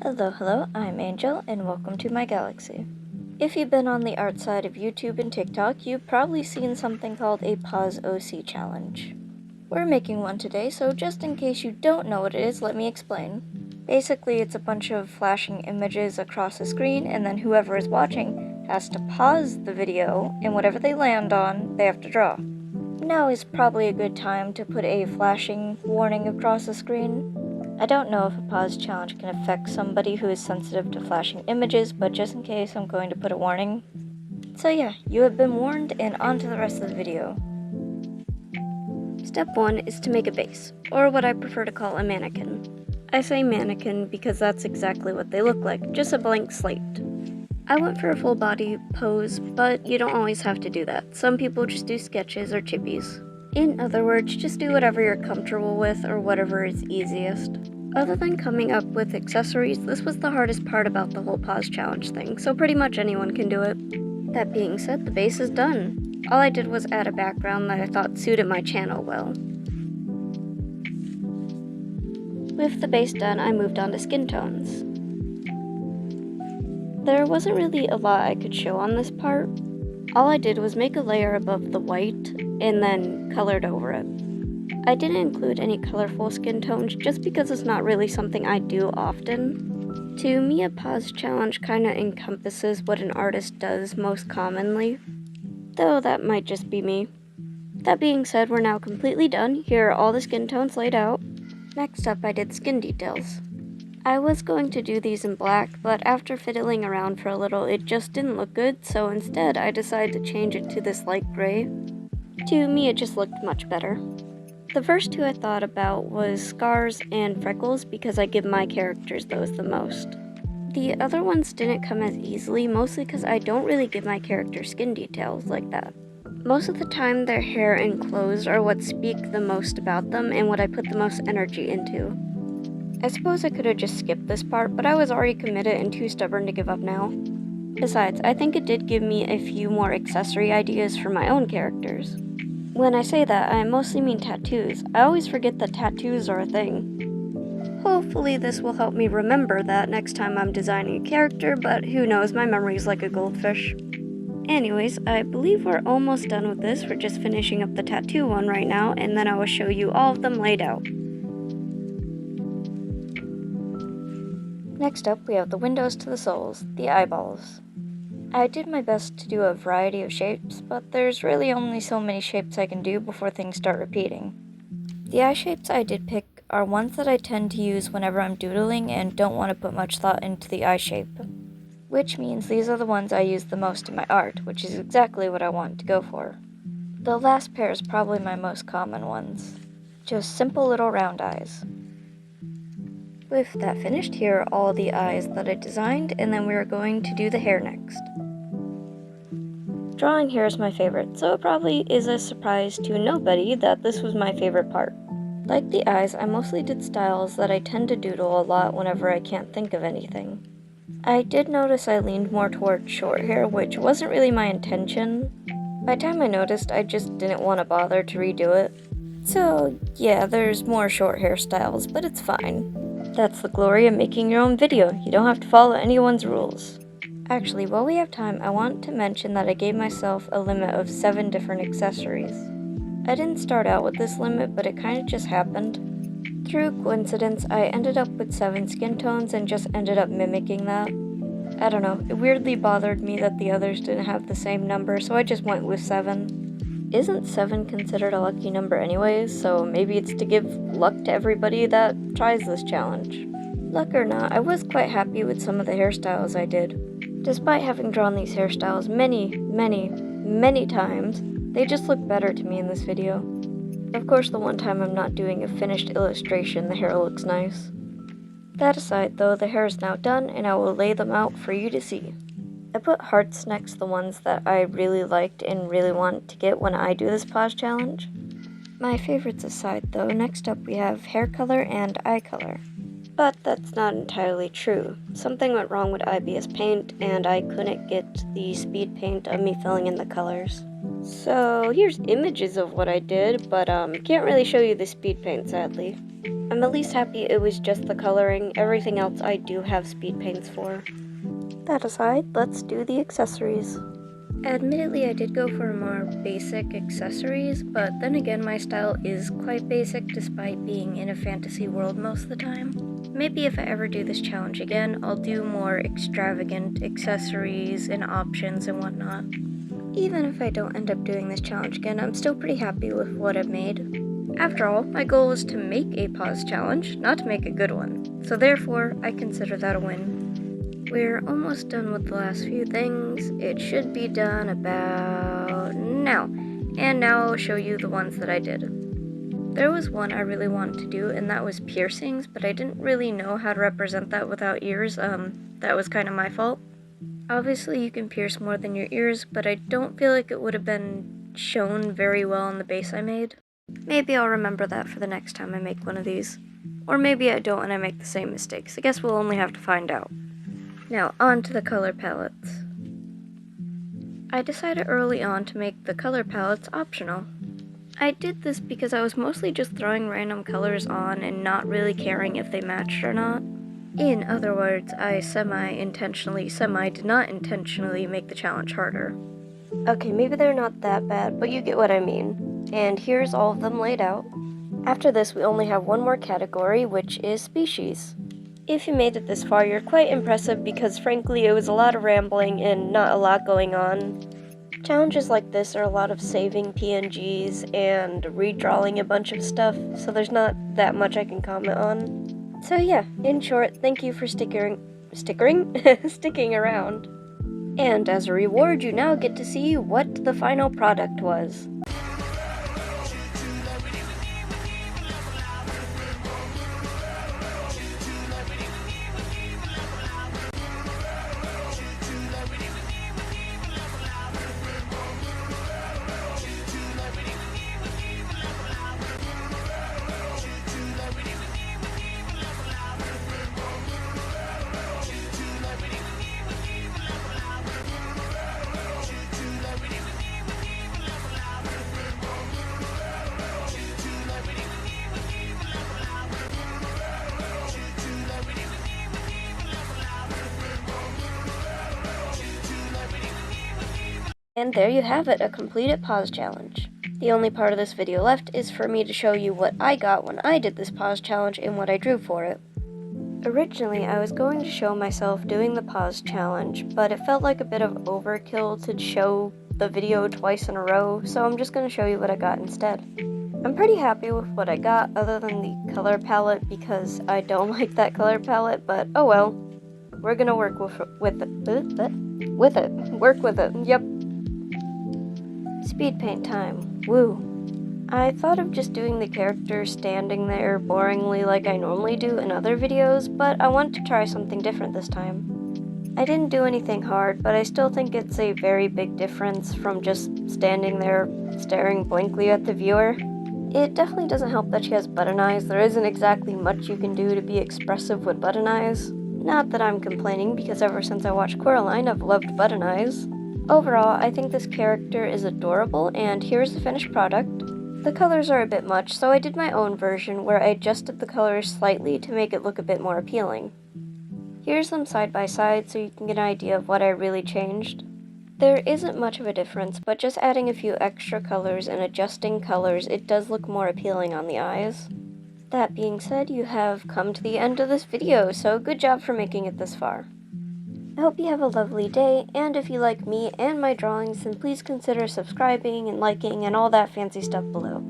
Hello, I'm Angel, and welcome to my galaxy. If you've been on the art side of YouTube and TikTok, you've probably seen something called a Pause OC challenge. We're making one today, so just in case you don't know what it is, let me explain. Basically, it's a bunch of flashing images across the screen, and then whoever is watching has to pause the video, and whatever they land on, they have to draw. Now is probably a good time to put a flashing warning across the screen. I don't know if a pause challenge can affect somebody who is sensitive to flashing images, but just in case, I'm going to put a warning. So yeah, you have been warned, and on to the rest of the video. Step 1 is to make a base, or what I prefer to call a mannequin. I say mannequin because that's exactly what they look like, just a blank slate. I went for a full body pose, but you don't always have to do that. Some people just do sketches or chippies. In other words, just do whatever you're comfortable with or whatever is easiest. Other than coming up with accessories, this was the hardest part about the whole pause challenge thing, so pretty much anyone can do it. That being said, the base is done. All I did was add a background that I thought suited my channel well. With the base done, I moved on to skin tones. There wasn't really a lot I could show on this part. All I did was make a layer above the white and then colored over it. I didn't include any colorful skin tones just because it's not really something I do often. To me, a pause challenge kinda encompasses what an artist does most commonly, though that might just be me. That being said, we're now completely done. Here are all the skin tones laid out. Next up, I did skin details. I was going to do these in black, but after fiddling around for a little, it just didn't look good, so instead I decided to change it to this light gray. To me, it just looked much better. The first two I thought about was scars and freckles because I give my characters those the most. The other ones didn't come as easily, mostly because I don't really give my character skin details like that. Most of the time, their hair and clothes are what speak the most about them and what I put the most energy into. I suppose I could have just skipped this part, but I was already committed and too stubborn to give up now. Besides, I think it did give me a few more accessory ideas for my own characters. When I say that, I mostly mean tattoos. I always forget that tattoos are a thing. Hopefully this will help me remember that next time I'm designing a character, but who knows, my memory's like a goldfish. Anyways, I believe we're almost done with this. We're just finishing up the tattoo one right now, and then I will show you all of them laid out. Next up, we have the windows to the souls, the eyeballs. I did my best to do a variety of shapes, but there's really only so many shapes I can do before things start repeating. The eye shapes I did pick are ones that I tend to use whenever I'm doodling and don't want to put much thought into the eye shape. Which means these are the ones I use the most in my art, which is exactly what I want to go for. The last pair is probably my most common ones. Just simple little round eyes. With that finished, here are all the eyes that I designed, and then we are going to do the hair next. Drawing hair is my favorite, so it probably is a surprise to nobody that this was my favorite part. Like the eyes, I mostly did styles that I tend to doodle a lot whenever I can't think of anything. I did notice I leaned more towards short hair, which wasn't really my intention. By the time I noticed, I just didn't want to bother to redo it. So yeah, there's more short hairstyles, but it's fine. That's the glory of making your own video. You don't have to follow anyone's rules. Actually, while we have time, I want to mention that I gave myself a limit of 7 different accessories. I didn't start out with this limit, but it kind of just happened. Through coincidence, I ended up with 7 skin tones and just ended up mimicking that. I don't know, it weirdly bothered me that the others didn't have the same number, so I just went with 7. Isn't 7 considered a lucky number anyways, so maybe it's to give luck to everybody that tries this challenge. Luck or not, I was quite happy with some of the hairstyles I did. Despite having drawn these hairstyles many times, they just look better to me in this video. Of course, the one time I'm not doing a finished illustration, the hair looks nice. That aside though, the hair is now done and I will lay them out for you to see. I put hearts next to the ones that I really liked and really want to get when I do this pause challenge. My favorites aside though, next up we have hair color and eye color. But that's not entirely true. Something went wrong with IBS Paint and I couldn't get the speed paint of me filling in the colors. So here's images of what I did, but can't really show you the speed paint sadly. I'm at least happy it was just the coloring. Everything else I do have speed paints for. That aside, let's do the accessories. Admittedly, I did go for more basic accessories, but then again, my style is quite basic despite being in a fantasy world most of the time. Maybe if I ever do this challenge again, I'll do more extravagant accessories and options and whatnot. Even if I don't end up doing this challenge again, I'm still pretty happy with what I've made. After all, my goal was to make a pause challenge, not to make a good one, so therefore, I consider that a win. We're almost done with the last few things. It should be done about now. And now I'll show you the ones that I did. There was one I really wanted to do, and that was piercings, but I didn't really know how to represent that without ears. That was kind of my fault. Obviously, you can pierce more than your ears, but I don't feel like it would have been shown very well in the base I made. Maybe I'll remember that for the next time I make one of these. Or maybe I don't and I make the same mistakes. I guess we'll only have to find out. Now, on to the color palettes. I decided early on to make the color palettes optional. I did this because I was mostly just throwing random colors on and not really caring if they matched or not. In other words, I did not intentionally make the challenge harder. Okay, maybe they're not that bad, but you get what I mean. And here's all of them laid out. After this, we only have one more category, which is species. If you made it this far, you're quite impressive because frankly it was a lot of rambling and not a lot going on. Challenges like this are a lot of saving PNGs and redrawing a bunch of stuff, so there's not that much I can comment on. So yeah, in short, thank you for sticking around. And as a reward, you now get to see what the final product was. And there you have it, a completed pause challenge. The only part of this video left is for me to show you what I got when I did this pause challenge and what I drew for it. Originally, I was going to show myself doing the pause challenge, but it felt like a bit of overkill to show the video twice in a row, so I'm just going to show you what I got instead. I'm pretty happy with what I got, other than the color palette, because I don't like that color palette, but oh well. We're gonna work with it. Work with it, yep. Speed paint time. Woo. I thought of just doing the character standing there boringly like I normally do in other videos, but I wanted to try something different this time. I didn't do anything hard, but I still think it's a very big difference from just standing there staring blankly at the viewer. It definitely doesn't help that she has button eyes. There isn't exactly much you can do to be expressive with button eyes. Not that I'm complaining, because ever since I watched Coraline, I've loved button eyes. Overall, I think this character is adorable, and here's the finished product. The colors are a bit much, so I did my own version where I adjusted the colors slightly to make it look a bit more appealing. Here's them side by side so you can get an idea of what I really changed. There isn't much of a difference, but just adding a few extra colors and adjusting colors, it does look more appealing on the eyes. That being said, you have come to the end of this video, so good job for making it this far. I hope you have a lovely day, and if you like me and my drawings, then please consider subscribing and liking and all that fancy stuff below.